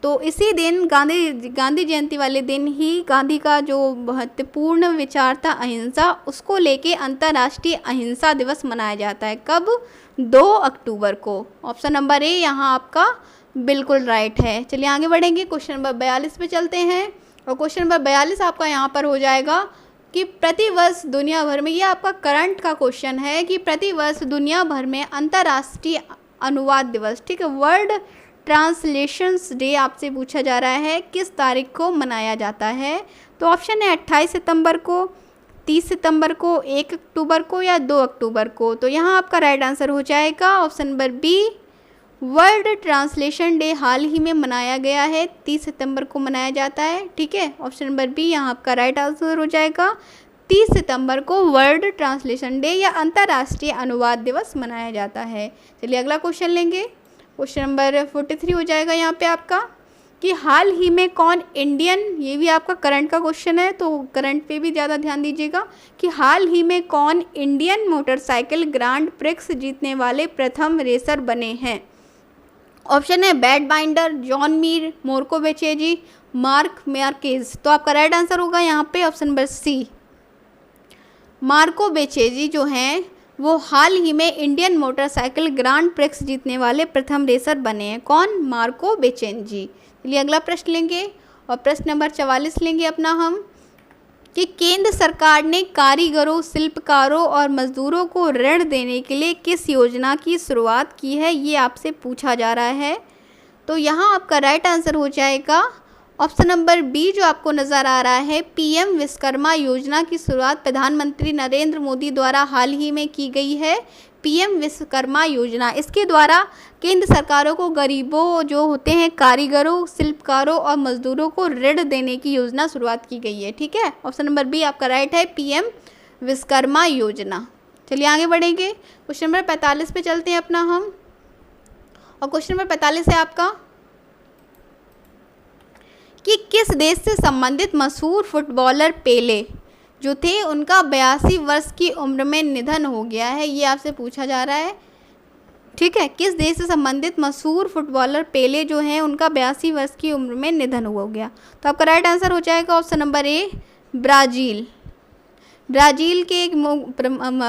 तो इसी दिन गांधी जयंती वाले दिन ही गांधी का जो महत्वपूर्ण विचार था अहिंसा, उसको लेके अंतर्राष्ट्रीय अहिंसा दिवस मनाया जाता है। कब? 2 अक्टूबर को। ऑप्शन नंबर ए यहाँ आपका बिल्कुल राइट है। चलिए आगे बढ़ेंगे, क्वेश्चन नंबर 42 पे चलते हैं। और क्वेश्चन नंबर 42 आपका यहाँ पर हो जाएगा कि प्रतिवर्ष दुनिया भर में, ये आपका करंट का क्वेश्चन है, कि प्रतिवर्ष दुनिया भर में अंतर्राष्ट्रीय अनुवाद दिवस, ठीक है, वर्ल्ड ट्रांसलेशंस डे आपसे पूछा जा रहा है, किस तारीख को मनाया जाता है। तो ऑप्शन है 28 सितंबर को, 30 सितंबर को, 1 अक्टूबर को या 2 अक्टूबर को। तो यहाँ आपका राइट आंसर हो जाएगा option number B, world translation day हाल ही में मनाया गया है, 30 सितंबर को मनाया जाता है, ठीक है। ऑप्शन नंबर बी यहाँ आपका राइट आंसर हो जाएगा, 30 सितंबर को वर्ल्ड ट्रांसलेशन डे या अंतर्राष्ट्रीय अनुवाद दिवस मनाया जाता है। चलिए अगला क्वेश्चन लेंगे, क्वेश्चन नंबर 43 हो जाएगा यहाँ पे आपका, कि हाल ही में कौन इंडियन, ये भी आपका करंट का क्वेश्चन है तो करंट पे भी ज़्यादा ध्यान दीजिएगा, कि हाल ही में कौन इंडियन मोटरसाइकिल ग्रांड प्रिक्स जीतने वाले प्रथम रेसर बने हैं। ऑप्शन है बैड बाइंडर, जॉन मीर, मोर्को बेचेजी, मार्क मार्केज। तो आपका राइट आंसर होगा यहाँ पे ऑप्शन नंबर सी, मार्को बेचेजी जो हैं वो हाल ही में इंडियन मोटरसाइकिल ग्रांड प्रिक्स जीतने वाले प्रथम रेसर बने हैं। कौन? मार्को बेचेजी। चलिए अगला प्रश्न लेंगे, और प्रश्न नंबर 44 लेंगे अपना हम, कि केंद्र सरकार ने कारीगरों, शिल्पकारों और मजदूरों को ऋण देने के लिए किस योजना की शुरुआत की है, ये आपसे पूछा जा रहा है। तो यहाँ आपका राइट आंसर हो जाएगा ऑप्शन नंबर बी, जो आपको नज़र आ रहा है, पीएम विश्वकर्मा योजना की शुरुआत प्रधानमंत्री नरेंद्र मोदी द्वारा हाल ही में की गई है। पीएम विश्वकर्मा योजना, इसके द्वारा केंद्र सरकारों को गरीबों जो होते हैं कारीगरों, शिल्पकारों और मजदूरों को ऋण देने की योजना शुरुआत की गई है, ठीक है। ऑप्शन नंबर बी आपका राइट है, पीएम विश्वकर्मा योजना। चलिए आगे बढ़ेंगे, क्वेश्चन नंबर 45 पे चलते हैं अपना हम, और क्वेश्चन नंबर 45 है आपका, कि किस देश से संबंधित मशहूर फुटबॉलर पेले जो थे उनका 82 वर्ष की उम्र में निधन हो गया है, ये आपसे पूछा जा रहा है, ठीक है। किस देश से संबंधित मशहूर फुटबॉलर पेले जो हैं उनका 82 वर्ष की उम्र में निधन हो गया। तो आपका राइट आंसर हो जाएगा ऑप्शन नंबर ए, ब्राज़ील। ब्राज़ील के एक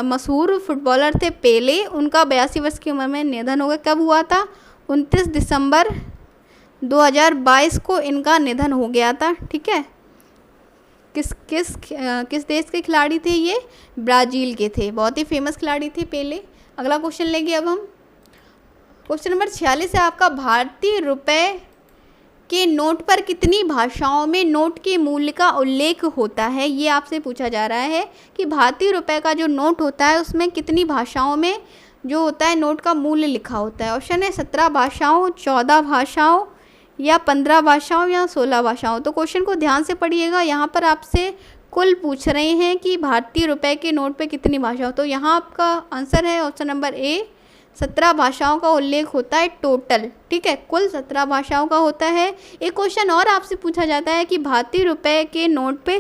मशहूर फुटबॉलर थे पेले, उनका 82 वर्ष की उम्र में निधन हो गया। कब हुआ था? 29 दिसंबर 2022 को इनका निधन हो गया था, ठीक है। किस देश के खिलाड़ी थे ये? ब्राज़ील के थे, बहुत ही फेमस खिलाड़ी थे पेले। अगला क्वेश्चन लेंगे अब हम, क्वेश्चन नंबर 46 है आपका, भारतीय रुपए के नोट पर कितनी भाषाओं में नोट के मूल्य का उल्लेख होता है, ये आपसे पूछा जा रहा है, कि भारतीय रुपए का जो नोट होता है उसमें कितनी भाषाओं में जो होता है नोट का मूल्य लिखा होता है। ऑप्शन है 17 भाषाओं, 14 भाषाओं या 15 भाषाओं या 16 भाषाओं। तो क्वेश्चन को ध्यान से पढ़िएगा, यहाँ पर आपसे कुल पूछ रहे हैं कि भारतीय रुपए के नोट पे कितनी भाषा हो। तो यहाँ आपका आंसर है ऑप्शन नंबर ए, 17 भाषाओं का उल्लेख होता है टोटल, ठीक है, कुल 17 भाषाओं का होता है। एक क्वेश्चन और आपसे पूछा जाता है कि भारतीय रुपए के नोट पे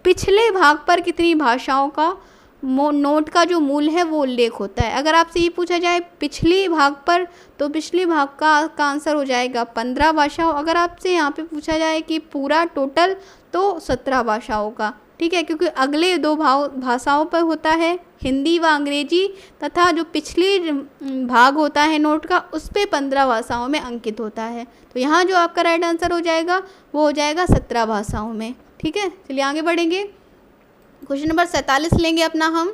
पिछले भाग पर कितनी भाषाओं का नोट का जो मूल्य है वो उल्लेख होता है। अगर आपसे ये पूछा जाए पिछली भाग पर, तो पिछली भाग का आंसर हो जाएगा 15 भाषाओं। अगर आपसे यहाँ पे पूछा जाए कि पूरा टोटल, तो 17 भाषाओं का, ठीक है, क्योंकि अगले 2 भाषाओं पर होता है हिंदी व अंग्रेजी, तथा जो पिछली भाग होता है नोट का उस पर 15 भाषाओं में अंकित होता है। तो यहाँ जो आपका राइट आंसर हो जाएगा वो हो जाएगा 17 भाषाओं में, ठीक है। चलिए आगे बढ़ेंगे, क्वेश्चन नंबर 47 लेंगे अपना हम,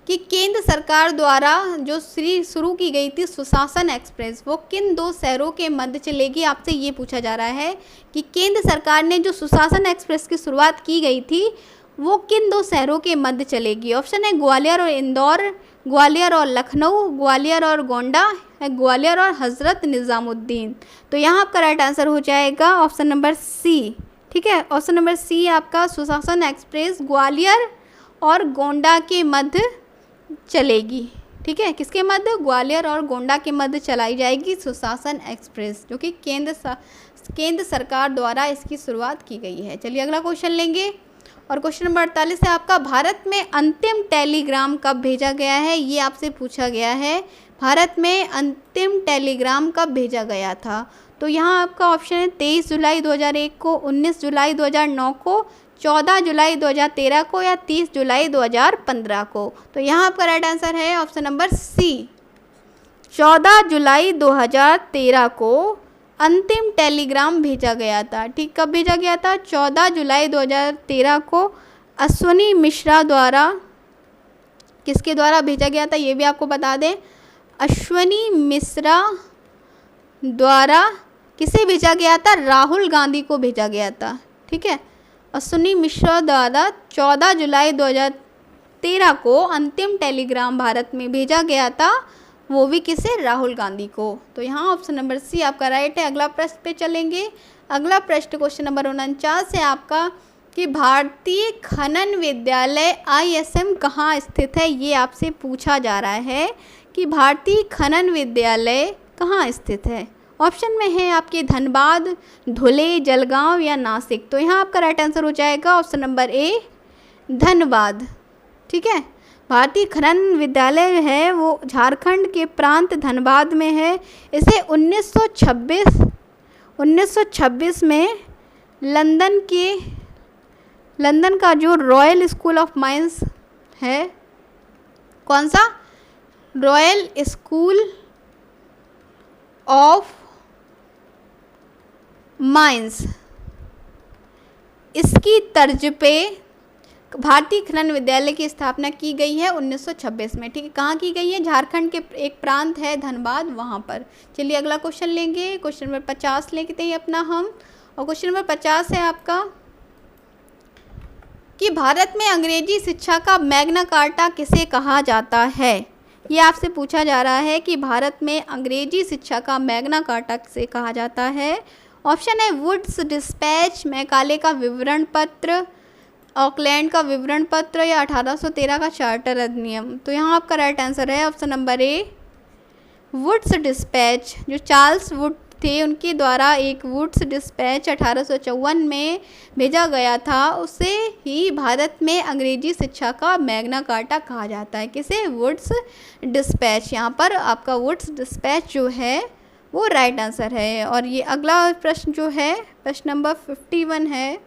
कि केंद्र सरकार द्वारा जो शुरू की गई थी सुशासन एक्सप्रेस, वो किन 2 शहरों के मध्य चलेगी, आपसे ये पूछा जा रहा है कि केंद्र सरकार ने जो सुशासन एक्सप्रेस की शुरुआत की गई थी वो किन 2 शहरों के मध्य चलेगी। ऑप्शन है ग्वालियर और इंदौर, ग्वालियर और लखनऊ, ग्वालियर और गोंडा, ग्वालियर और हज़रत निज़ामुद्दीन। तो यहाँ आपका राइट आंसर हो जाएगा ऑप्शन नंबर सी, ठीक है। ऑप्शन नंबर सी आपका सुशासन एक्सप्रेस ग्वालियर और गोंडा के मध्य चलेगी, ठीक है, किसके मध्य? ग्वालियर और गोंडा के मध्य चलाई जाएगी सुशासन एक्सप्रेस, जो कि केंद्र सरकार द्वारा इसकी शुरुआत की गई है। चलिए अगला क्वेश्चन लेंगे, और क्वेश्चन नंबर 48 है आपका, भारत में अंतिम टेलीग्राम कब भेजा गया है? ये आपसे पूछा गया है, भारत में अंतिम टेलीग्राम कब भेजा गया था? तो यहाँ आपका ऑप्शन है 23 जुलाई 2001 को, 19 जुलाई 2009 को, 14 जुलाई 2013 को, या 30 जुलाई 2015 को। तो यहाँ आपका राइट आंसर है ऑप्शन नंबर सी, 14 जुलाई 2013 को अंतिम टेलीग्राम भेजा गया था। ठीक, कब भेजा गया था? 14 जुलाई 2013 को अश्वनी मिश्रा द्वारा, किसके द्वारा भेजा गया था ये भी आपको बता दें, अश्वनी मिश्रा द्वारा किसे भेजा गया था? राहुल गांधी को भेजा गया था। ठीक है, अश्वनी मिश्रा द्वारा 14 जुलाई 2013 को अंतिम टेलीग्राम भारत में भेजा गया था, वो भी किसे? राहुल गांधी को। तो यहाँ ऑप्शन नंबर सी आपका राइट है। अगला प्रश्न पे चलेंगे। अगला प्रश्न क्वेश्चन नंबर 49 है आपका, कि भारतीय खनन विद्यालय ISM कहाँ स्थित है? ये आपसे पूछा जा रहा है कि भारतीय खनन विद्यालय कहाँ स्थित है। ऑप्शन में है आपके धनबाद, धुले, जलगांव या नासिक। तो यहाँ आपका राइट आंसर हो जाएगा ऑप्शन नंबर ए, धनबाद। ठीक है, भारतीय खनन विद्यालय है वो झारखंड के प्रांत धनबाद में है। इसे 1926 में लंदन का जो रॉयल स्कूल ऑफ माइंस है, कौन सा? रॉयल स्कूल ऑफ माइंस, इसकी तर्ज पे भारतीय खनन विद्यालय की स्थापना की गई है 1926 में। ठीक है, कहाँ की गई है? झारखंड के एक प्रांत है धनबाद, वहाँ पर। चलिए अगला क्वेश्चन लेंगे, क्वेश्चन नंबर 50 लेते हैं अपना हम, और क्वेश्चन नंबर 50 है आपका, कि भारत में अंग्रेजी शिक्षा का मैग्ना कार्टा किसे कहा जाता है? ये आपसे पूछा जा रहा है कि भारत में अंग्रेजी शिक्षा का मैग्ना कार्टा किसे कहा जाता है। ऑप्शन है वुड्स डिस्पैच, मैकाले का विवरण पत्र, ऑकलैंड का विवरण पत्र, या 1813 का चार्टर अधिनियम। तो यहाँ आपका राइट आंसर है option number A, Wood's Dispatch. जो चार्ल्स वुड थे, उनके द्वारा एक वुड्स डिस्पैच 1854 में भेजा गया था, उसे ही भारत में अंग्रेजी शिक्षा का मैग्ना कार्टा कहा जाता है। किसे? Wood's Dispatch. यहाँ पर आपका वुड्स डिस्पैच जो है वो राइट आंसर है। और ये अगला प्रश्न जो है, प्रश्न नंबर 51 है,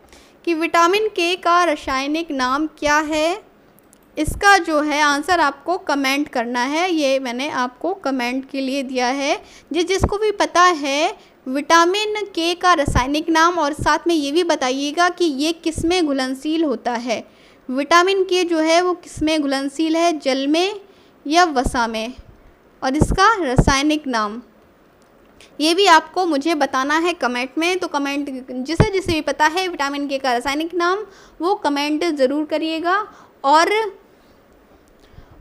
कि विटामिन के का रासायनिक नाम क्या है? इसका जो है आंसर आपको कमेंट करना है। ये मैंने आपको कमेंट के लिए दिया है। जिसको भी पता है विटामिन के का रासायनिक नाम, और साथ में ये भी बताइएगा कि ये किस में घुलनशील होता है। विटामिन के जो है वो किस में घुलनशील है, जल में या वसा में, और इसका रासायनिक नाम ये भी आपको मुझे बताना है कमेंट में। तो कमेंट जिसे भी पता है विटामिन के का रासायनिक नाम, वो कमेंट ज़रूर करिएगा।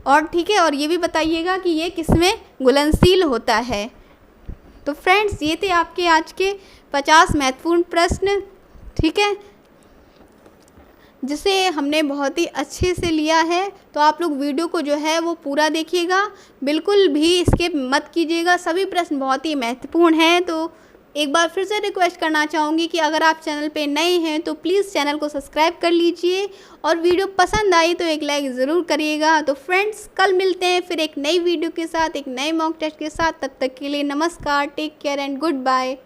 और ठीक है, और ये भी बताइएगा कि ये किस में घुलनशील होता है। तो फ्रेंड्स, ये थे आपके आज के 50 महत्वपूर्ण प्रश्न। ठीक है, जिसे हमने बहुत ही अच्छे से लिया है। तो आप लोग वीडियो को जो है वो पूरा देखिएगा, बिल्कुल भी स्किप मत कीजिएगा। सभी प्रश्न बहुत ही महत्वपूर्ण हैं। तो एक बार फिर से रिक्वेस्ट करना चाहूँगी कि अगर आप चैनल पे नए हैं तो प्लीज़ चैनल को सब्सक्राइब कर लीजिए, और वीडियो पसंद आई तो एक लाइक ज़रूर करिएगा। तो फ्रेंड्स, कल मिलते हैं फिर एक नई वीडियो के साथ, एक नए मॉक टेस्ट के साथ। तब तक के लिए नमस्कार, take care and good bye.